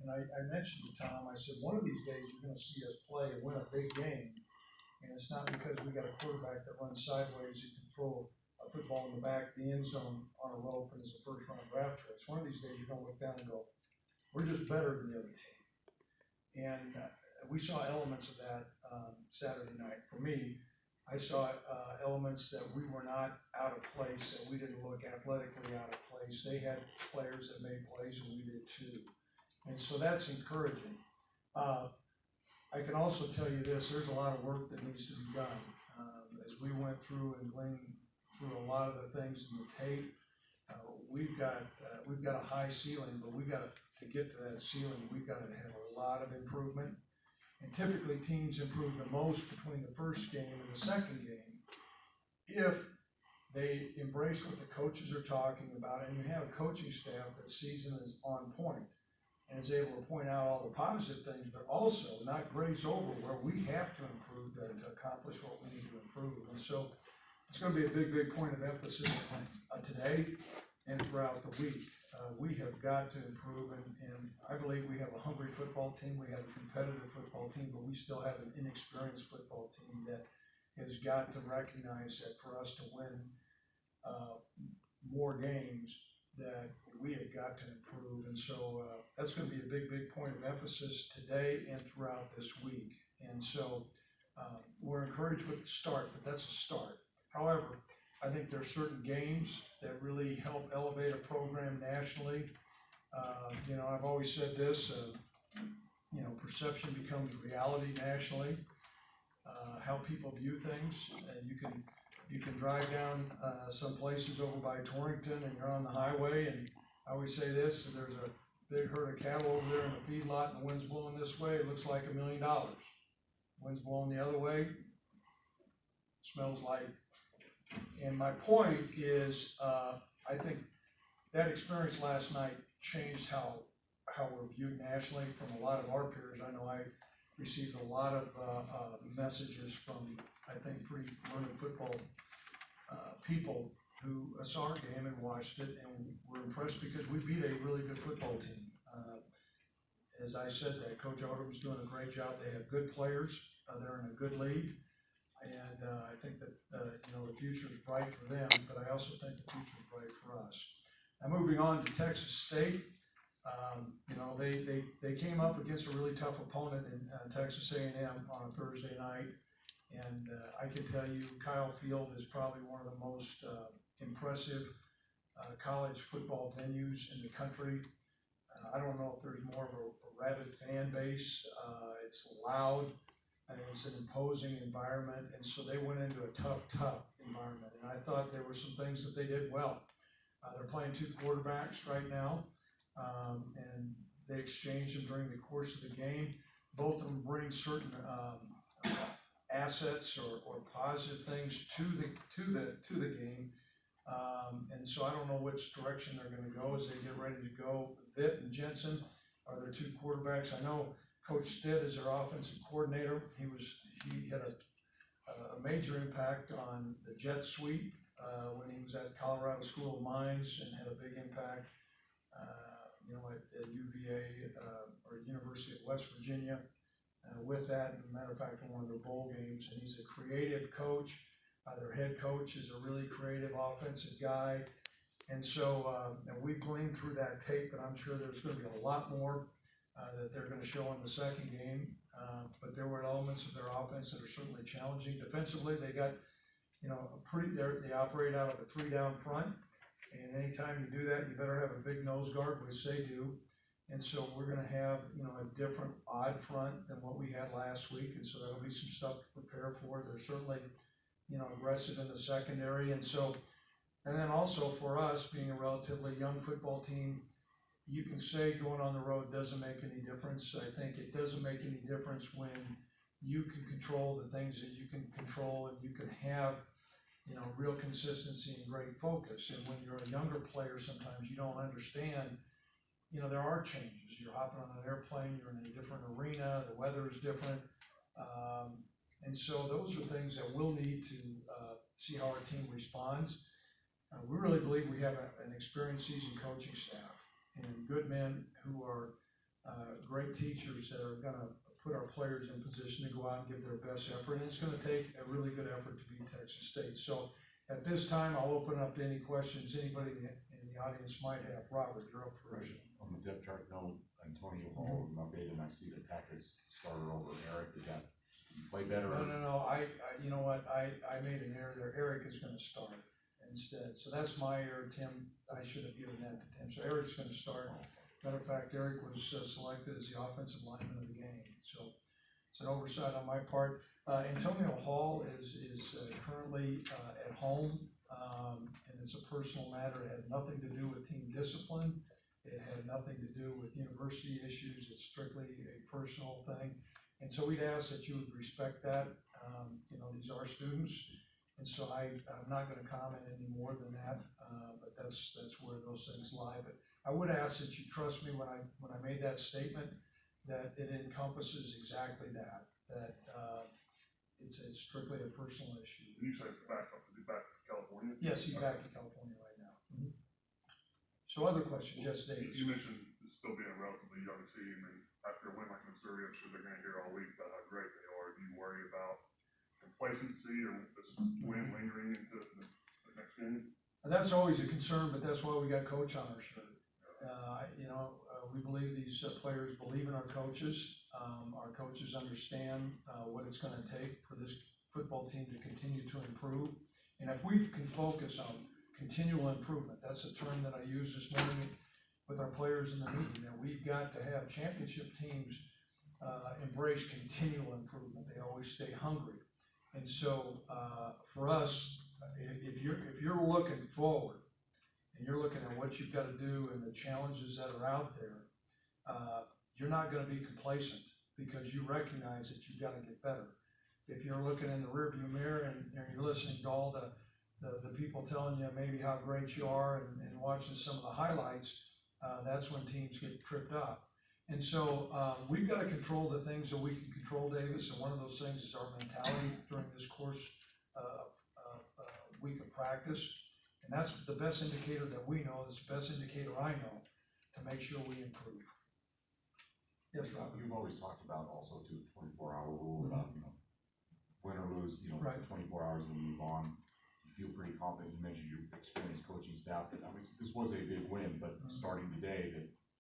and I mentioned to Tom, I said, one of these days you're going to see us play and win a big game. And it's not because we got a quarterback that runs sideways who can throw a football in the back of the end zone on a rope and is a first round draft choice. One of these days you're going to look down and go, we're just better than the other team. And we saw elements of that Saturday night. For me, I saw elements that we were not out of place, that we didn't look athletically out of place. They had players that made plays, and we did too. And so that's encouraging. I can also tell you this, there's a lot of work that needs to be done. As we went through and gleaned through a lot of the things in the tape, we've got a high ceiling, but we got to get to that ceiling, we've got to have a lot of improvement. And typically teams improve the most between the first game and the second game if they embrace what the coaches are talking about, and you have a coaching staff that season is on point and is able to point out all the positive things, but also not graze over where we have to improve to accomplish what we need to improve. And so it's going to be a big, big point of emphasis today and throughout the week. We have got to improve, and I believe we have a hungry football team, we have a competitive football team, but we still have an inexperienced football team that has got to recognize that for us to win more games, that we have got to improve. And so that's going to be a big, big point of emphasis today and throughout this week. And so we're encouraged with the start, but that's a start. However, I think there are certain games that really help elevate a program nationally. I've always said this, perception becomes reality nationally. How people view things, and you can drive down some places over by Torrington and you're on the highway, and I always say this, and there's a big herd of cattle over there in the feedlot and the wind's blowing this way, it looks like $1 million. Wind's blowing the other way, smells like. And my point is, I think that experience last night changed how we're viewed nationally from a lot of our peers. I know I received a lot of messages from, I think, pretty learned football people who saw our game and watched it and were impressed because we beat a really good football team. As I said, that Coach Odom's doing a great job. They have good players. They're in a good league. And I think that the future is bright for them, but I also think the future is bright for us. Now moving on to Texas State, they came up against a really tough opponent in Texas A&M on a Thursday night, and I can tell you Kyle Field is probably one of the most impressive college football venues in the country. I don't know if there's more of a rabid fan base. It's loud. And it's an imposing environment, and so they went into a tough environment. And I thought there were some things that they did well. They're playing two quarterbacks right now, and they exchanged them during the course of the game. Both of them bring certain assets or positive things to the game. And so I don't know which direction they're going to go as they get ready to go. Vitt and Jensen are their two quarterbacks. I know Coach Stitt is their offensive coordinator. He had a major impact on the jet sweep when he was at Colorado School of Mines, and had a big impact, at UVA or University of West Virginia with that. As a matter of fact, in one of their bowl games, and he's a creative coach. Their head coach is a really creative offensive guy, and so we've gleaned through that tape, and I'm sure there's going to be a lot more that they're going to show in the second game, but there were elements of their offense that are certainly challenging. Defensively, they got, they operate out of a 3-down front, and anytime you do that, you better have a big nose guard, which they do. And so we're going to have, a different odd front than what we had last week, and so that'll be some stuff to prepare for. They're certainly, aggressive in the secondary, and then also for us, being a relatively young football team, you can say going on the road doesn't make any difference. I think it doesn't make any difference when you can control the things that you can control, and you can have, real consistency and great focus. And when you're a younger player, sometimes you don't understand, there are changes. You're hopping on an airplane, you're in a different arena, the weather is different. And so those are things that we'll need to see how our team responds. We really believe we have an experienced seasoned coaching staff and good men who are great teachers that are gonna put our players in position to go out and give their best effort, and it's gonna take a really good effort to beat Texas State. So at this time, I'll open up to any questions anybody in the audience might have. Robert, you're up first. On the depth chart, no Antonio Hall, updated, and I see the Packers starter over Eric. Did that play better? No, I you know what, I made an error there. Eric is gonna start instead, so that's my error, Tim. I should have given that to Tim, so Eric's gonna start. Matter of fact, Eric was selected as the offensive lineman of the game, so it's an oversight on my part. Antonio Hall is currently at home, and it's a personal matter. It had nothing to do with team discipline. It had nothing to do with university issues. It's strictly a personal thing. And so we'd ask that you would respect that. You know, these are students. And so I'm not gonna comment any more than that, but that's where those things lie. But I would ask that you trust me when I made that statement, that it encompasses exactly that it's strictly a personal issue. And you say backup, is he back to California? Yes, he's back in California right now. So other questions? Yes, Dave. You mentioned this still being a relatively young team, and after a win like Missouri, I'm sure they're gonna hear all week about how great they are. Do you worry about complacency or this win lingering into the next game? And that's always a concern, but that's why we got coach on our shirt. We believe these players believe in our coaches. Our coaches understand what it's gonna take for this football team to continue to improve. And if we can focus on continual improvement, that's a term that I used this morning with our players in the meeting, that we've got to have championship teams embrace continual improvement. They always stay hungry. And so for us, if you're looking forward and you're looking at what you've got to do and the challenges that are out there, you're not going to be complacent because you recognize that you've got to get better. If you're looking in the rearview mirror and you're listening to all the people telling you maybe how great you are and watching some of the highlights, that's when teams get tripped up. And so we've got to control the things that we can control, Davis, and one of those things is our mentality during this course week of practice. And that's the best indicator that we know, it's the best indicator I know to make sure we improve. Yes, Rob. You've always talked about also too, 24-hour rule about, win or lose, Right. 24 hours and move on. You feel pretty confident. You mentioned your experienced coaching staff. I mean, this was a big win, but starting today,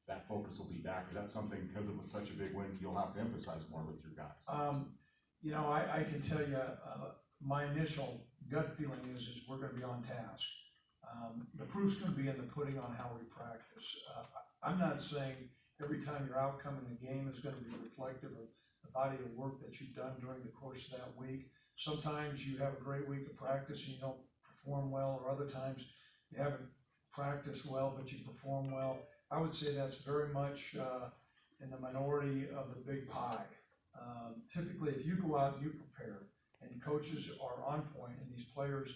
that focus will be back. Is that something, because it was such a big win, you'll have to emphasize more with your guys? I can tell you, my initial gut feeling is we're going to be on task. The proof's going to be in the pudding on how we practice. I'm not saying every time your outcome in the game is going to be reflective of the body of work that you've done during the course of that week. Sometimes you have a great week of practice and you don't perform well, or other times you haven't practiced well, but you perform well. I would say that's very much in the minority of the big pie. Typically, if you go out and you prepare, and coaches are on point, and these players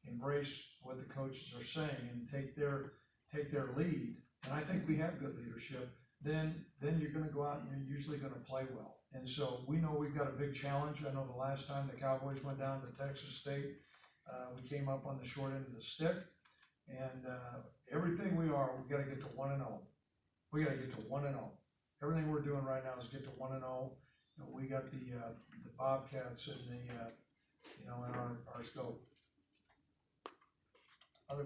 embrace what the coaches are saying and take their lead, and I think we have good leadership, then you're going to go out and you're usually going to play well. And so we know we've got a big challenge. I know the last time the Cowboys went down to Texas State, we came up on the short end of the stick, and everything we are, we've got to get to 1-0. We got to get to 1-0. Everything we're doing right now is get to 1-0. We got the Bobcats in the in our scope. Other